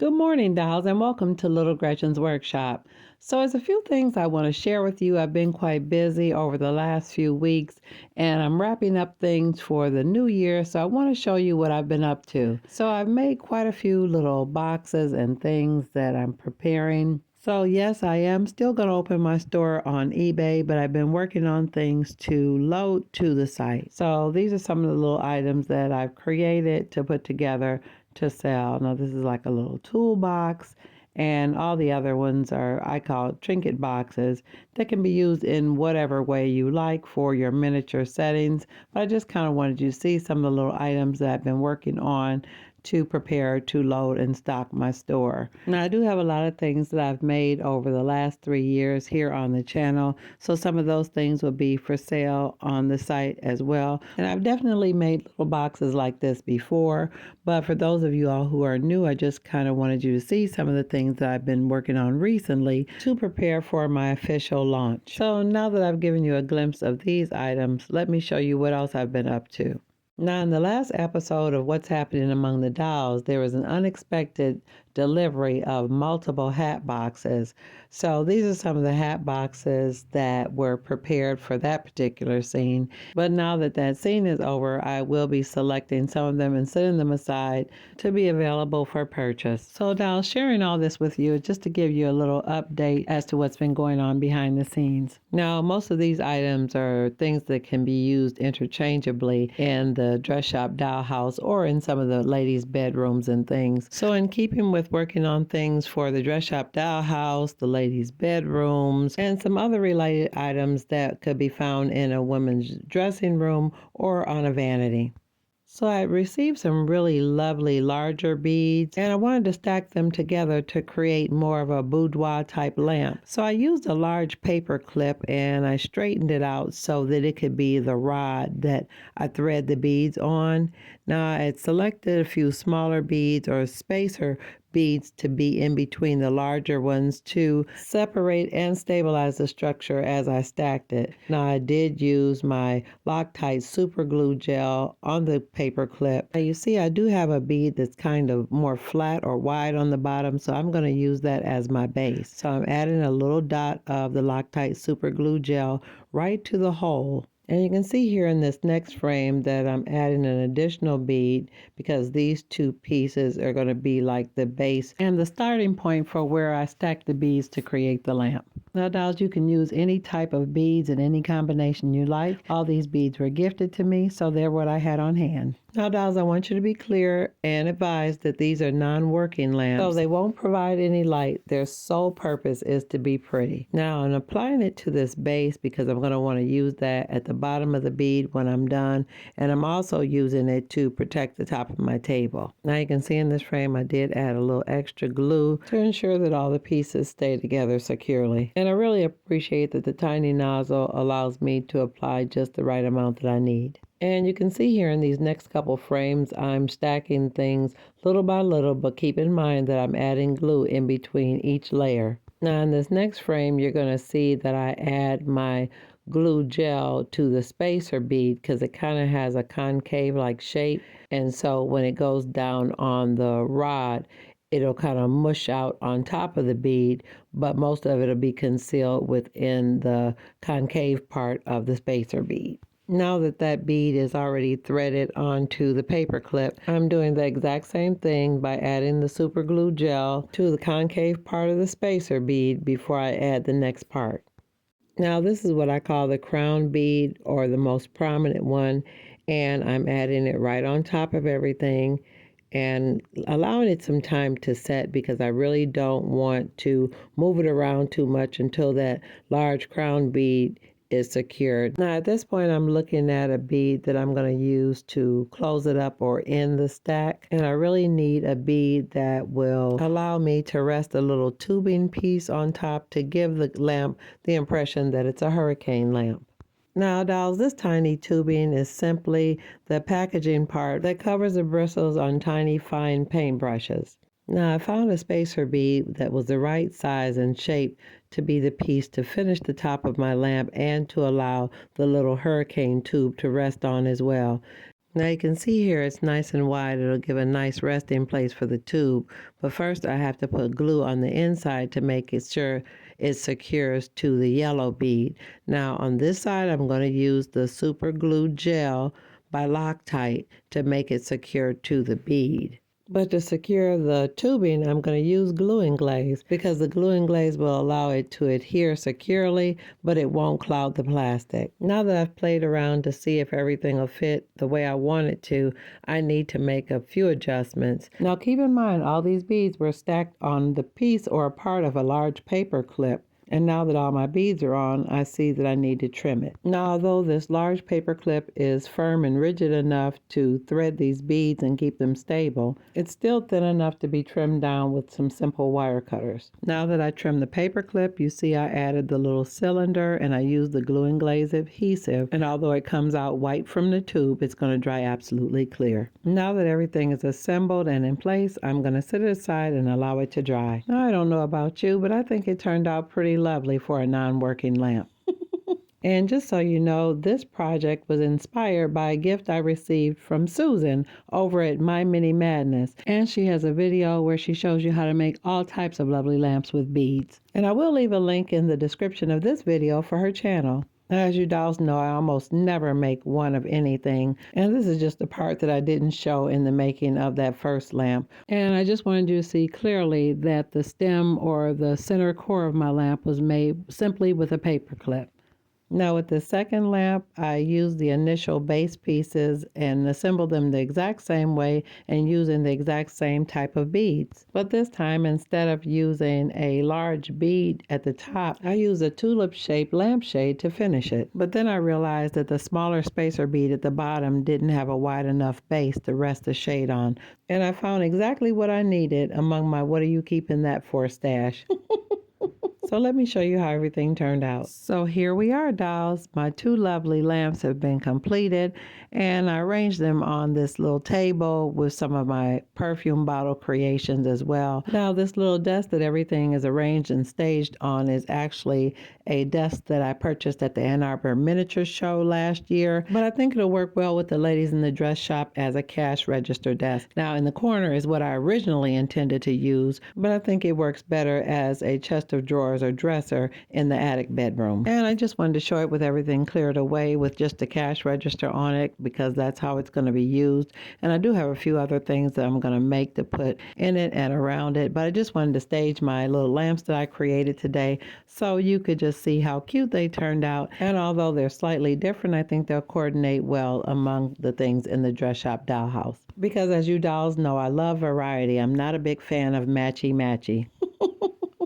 Good morning, dolls, and welcome to Little Gretchen's Workshop. So, there's a few things I want to share with you. I've been quite busy over the last few weeks, and I'm wrapping up things for the new year. So, I want to show you what I've been up to. So, I've made quite a few little boxes and things that I'm preparing. So, yes, I am still going to open my store on eBay, but I've been working on things to load to the site. So, these are some of the little items that I've created to put together to sell. Now, this is like a little toolbox, and all the other ones are, I call it trinket boxes, that can be used in whatever way you like for your miniature settings. But I just kind of wanted you to see some of the little items that I've been working on to prepare to load and stock my store. Now, I do have a lot of things that I've made over the last 3 years here on the channel, so some of those things will be for sale on the site as well. And I've definitely made little boxes like this before, but for those of you all who are new, I just kind of wanted you to see some of the things that I've been working on recently to prepare for my official launch. So now that I've given you a glimpse of these items, let me show you what else I've been up to. Now, in the last episode of What's Happening Among the Dolls, there was an unexpected delivery of multiple hat boxes. So these are some of the hat boxes that were prepared for that particular scene. But now that that scene is over, I will be selecting some of them and setting them aside to be available for purchase. So dolls, sharing all this with you just to give you a little update as to what's been going on behind the scenes. Now, most of these items are things that can be used interchangeably in the dress shop Dollhouse or in some of the ladies' bedrooms and things. So in keeping with working on things for the dress shop Dollhouse, the ladies' bedrooms, and some other related items that could be found in a woman's dressing room or on a vanity. So I received some really lovely larger beads, and I wanted to stack them together to create more of a boudoir type lamp. So I used a large paper clip and I straightened it out so that it could be the rod that I thread the beads on. Now I had selected a few smaller beads or spacer beads to be in between the larger ones to separate and stabilize the structure as I stacked it. Now I did use my Loctite super glue gel on the paper clip. Now you see I do have a bead that's kind of more flat or wide on the bottom, so I'm going to use that as my base. So I'm adding a little dot of the Loctite super glue gel right to the hole. And you can see here in this next frame that I'm adding an additional bead because these two pieces are going to be like the base and the starting point for where I stack the beads to create the lamp. Now, dolls, you can use any type of beads in any combination you like. All these beads were gifted to me, so they're what I had on hand. Now, dolls, I want you to be clear and advised that these are non-working lamps, so they won't provide any light. Their sole purpose is to be pretty. Now, I'm applying it to this base because I'm going to want to use that at the bottom of the bead when I'm done, and I'm also using it to protect the top of my table. Now, you can see in this frame I did add a little extra glue to ensure that all the pieces stay together securely. And I really appreciate that the tiny nozzle allows me to apply just the right amount that I need. And you can see here in these next couple frames, I'm stacking things little by little, but keep in mind that I'm adding glue in between each layer. Now in this next frame, you're going to see that I add my glue gel to the spacer bead because it kind of has a concave like shape. And so when it goes down on the rod, it'll kind of mush out on top of the bead, but most of it will be concealed within the concave part of the spacer bead. Now that that bead is already threaded onto the paper clip, I'm doing the exact same thing by adding the super glue gel to the concave part of the spacer bead before I add the next part. Now this is what I call the crown bead, or the most prominent one, and I'm adding it right on top of everything and allowing it some time to set because I really don't want to move it around too much until that large crown bead is secured. Now at this point I'm looking at a bead that I'm going to use to close it up or end the stack, and I really need a bead that will allow me to rest a little tubing piece on top to give the lamp the impression that it's a hurricane lamp. Now, dolls, this tiny tubing is simply the packaging part that covers the bristles on tiny fine paintbrushes. Now, I found a spacer bead that was the right size and shape to be the piece to finish the top of my lamp and to allow the little hurricane tube to rest on as well. Now you can see here it's nice and wide. It'll give a nice resting place for the tube. But first I have to put glue on the inside to make it sure it secures to the yellow bead. Now on this side I'm going to use the super glue gel by Loctite to make it secure to the bead. But to secure the tubing, I'm going to use gluing glaze because the gluing glaze will allow it to adhere securely, but it won't cloud the plastic. Now that I've played around to see if everything will fit the way I want it to, I need to make a few adjustments. Now keep in mind, all these beads were stacked on the piece or a part of a large paper clip. And now that all my beads are on, I see that I need to trim it. Now, although this large paper clip is firm and rigid enough to thread these beads and keep them stable, it's still thin enough to be trimmed down with some simple wire cutters. Now that I trimmed the paper clip, you see I added the little cylinder and I used the gluing glaze adhesive. And although it comes out white from the tube, it's going to dry absolutely clear. Now that everything is assembled and in place, I'm going to set it aside and allow it to dry. Now, I don't know about you, but I think it turned out pretty lovely for a non-working lamp. And just so you know, this project was inspired by a gift I received from Susan over at My Mini Madness. And she has a video where she shows you how to make all types of lovely lamps with beads. And I will leave a link in the description of this video for her channel. As you dolls know, I almost never make one of anything, and this is just the part that I didn't show in the making of that first lamp. And I just wanted you to see clearly that the stem or the center core of my lamp was made simply with a paper clip. Now with the second lamp, I used the initial base pieces and assembled them the exact same way and using the exact same type of beads. But this time, instead of using a large bead at the top, I used a tulip-shaped lampshade to finish it. But then I realized that the smaller spacer bead at the bottom didn't have a wide enough base to rest the shade on. And I found exactly what I needed among my "what are you keeping that for" stash. So let me show you how everything turned out. So here we are, dolls. My two lovely lamps have been completed, and I arranged them on this little table with some of my perfume bottle creations as well. Now this little desk that everything is arranged and staged on is actually a desk that I purchased at the Ann Arbor Miniature Show last year, but I think it'll work well with the ladies in the dress shop as a cash register desk. Now in the corner is what I originally intended to use, but I think it works better as a chest of drawers or dresser in the attic bedroom. And I just wanted to show it with everything cleared away with just the cash register on it because that's how it's going to be used. And I do have a few other things that I'm going to make to put in it and around it, but I just wanted to stage my little lamps that I created today so you could just see how cute they turned out. And although they're slightly different, I think they'll coordinate well among the things in the dress shop dollhouse. Because as you dolls know, I love variety. I'm not a big fan of matchy-matchy.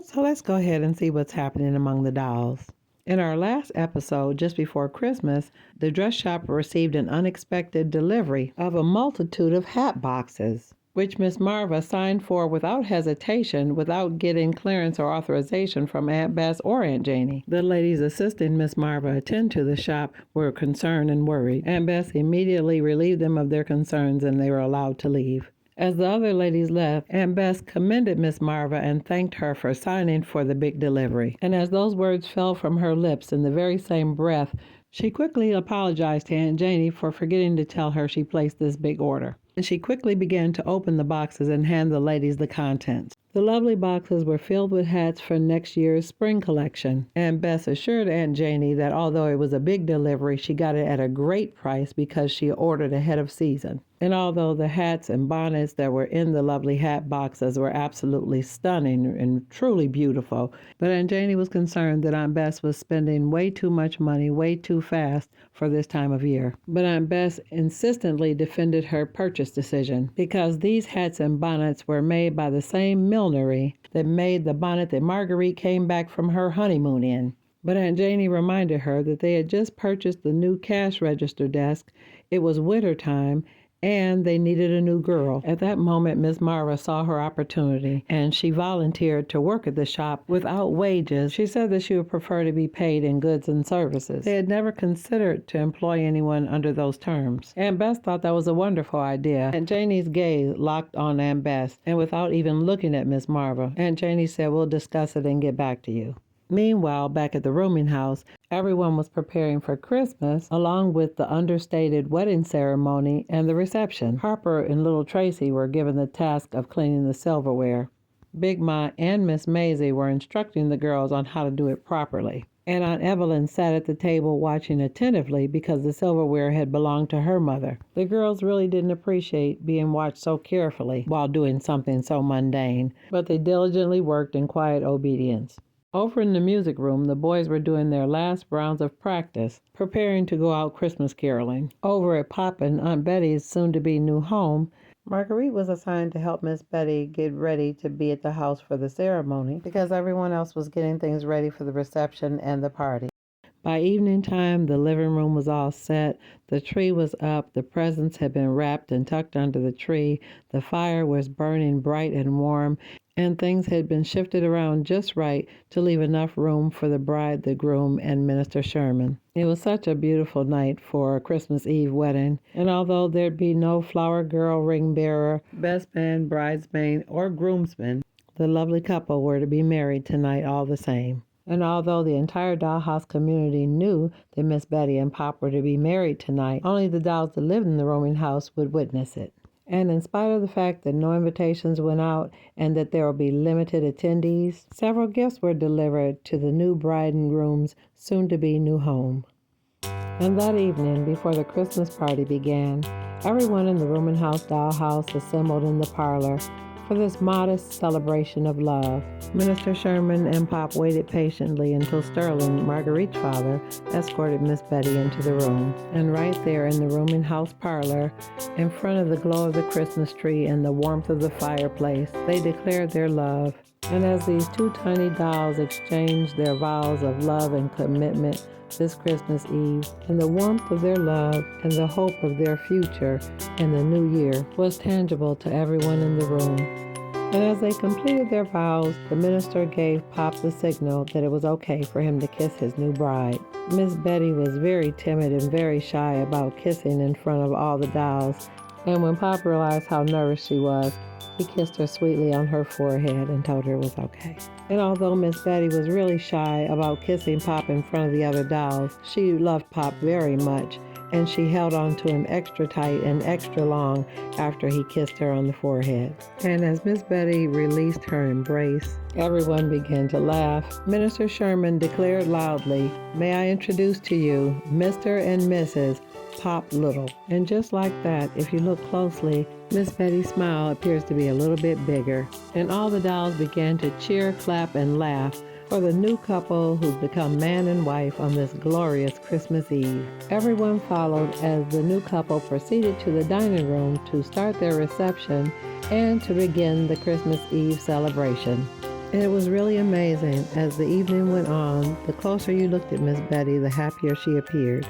So let's go ahead and see what's happening among the dolls. In our last episode, just before Christmas, the dress shop received an unexpected delivery of a multitude of hat boxes, which Miss Marva signed for without hesitation, without getting clearance or authorization from Aunt Bess or Aunt Janie. The ladies assisting Miss Marva attend to the shop were concerned and worried. Aunt Bess immediately relieved them of their concerns and they were allowed to leave. As the other ladies left, Aunt Bess commended Miss Marva and thanked her for signing for the big delivery. And as those words fell from her lips in the very same breath, she quickly apologized to Aunt Janie for forgetting to tell her she placed this big order. And she quickly began to open the boxes and hand the ladies the contents. The lovely boxes were filled with hats for next year's spring collection. Aunt Bess assured Aunt Janie that although it was a big delivery, she got it at a great price because she ordered ahead of season. And although the hats and bonnets that were in the lovely hat boxes were absolutely stunning and truly beautiful, but Aunt Janie was concerned that Aunt Bess was spending way too much money way too fast for this time of year. But Aunt Bess insistently defended her purchase decision because these hats and bonnets were made by the same millinery that made the bonnet that Marguerite came back from her honeymoon in. But Aunt Janie reminded her that they had just purchased the new cash register desk, it was winter time, and they needed a new girl. At that moment, Miss Marva saw her opportunity, and she volunteered to work at the shop without wages. She said that she would prefer to be paid in goods and services. They had never considered to employ anyone under those terms. Aunt Bess thought that was a wonderful idea. Aunt Janie's gaze locked on Aunt Bess, and without even looking at Miss Marva, Aunt Janie said, "We'll discuss it and get back to you." Meanwhile, back at the rooming house, Everyone was preparing for Christmas, along with the understated wedding ceremony and the reception. Harper and little Tracy were given the task of cleaning the silverware. Big Ma and Miss Maisie were instructing the girls on how to do it properly. And Aunt Evelyn sat at the table watching attentively because the silverware had belonged to her mother. The girls really didn't appreciate being watched so carefully while doing something so mundane, but they diligently worked in quiet obedience. Over in the music room, the boys were doing their last rounds of practice, preparing to go out Christmas caroling. Over at Pop and Aunt Betty's soon-to-be new home, Marguerite was assigned to help Miss Betty get ready to be at the house for the ceremony because everyone else was getting things ready for the reception and the party. By evening time, the living room was all set, the tree was up, the presents had been wrapped and tucked under the tree, the fire was burning bright and warm, and things had been shifted around just right to leave enough room for the bride, the groom, and Minister Sherman. It was such a beautiful night for a Christmas Eve wedding, and although there'd be no flower girl, ring bearer, best man, bridesmaid, or groomsman, the lovely couple were to be married tonight all the same. And although the entire Dollhouse community knew that Miss Betty and Pop were to be married tonight, only the dolls that lived in the rooming house would witness it. And in spite of the fact that no invitations went out and that there will be limited attendees, several gifts were delivered to the new bride and groom's soon-to-be new home. And that evening, before the Christmas party began, everyone in the rooming house dollhouse assembled in the parlor for this modest celebration of love. Minister Sherman and Pop waited patiently until Sterling, Marguerite's father, escorted Miss Betty into the room. And right there in the rooming house parlor, in front of the glow of the Christmas tree and the warmth of the fireplace, they declared their love. And as these two tiny dolls exchanged their vows of love and commitment this Christmas Eve, and the warmth of their love and the hope of their future in the new year was tangible to everyone in the room. And as they completed their vows, the minister gave Pop the signal that it was okay for him to kiss his new bride. Miss Betty was very timid and very shy about kissing in front of all the dolls, and when Pop realized how nervous she was, he kissed her sweetly on her forehead and told her it was okay. And although Miss Betty was really shy about kissing Pop in front of the other dolls, she loved Pop very much, and she held on to him extra tight and extra long after he kissed her on the forehead. And as Miss Betty released her embrace, everyone began to laugh. Minister Sherman declared loudly, "May I introduce to you Mr. and Mrs. Pop Little." And just like that, if you look closely, Miss Betty's smile appears to be a little bit bigger. And all the dolls began to cheer, clap, and laugh for the new couple who've become man and wife on this glorious Christmas Eve. Everyone followed as the new couple proceeded to the dining room to start their reception and to begin the Christmas Eve celebration. And it was really amazing. As the evening went on, the closer you looked at Miss Betty, the happier she appeared.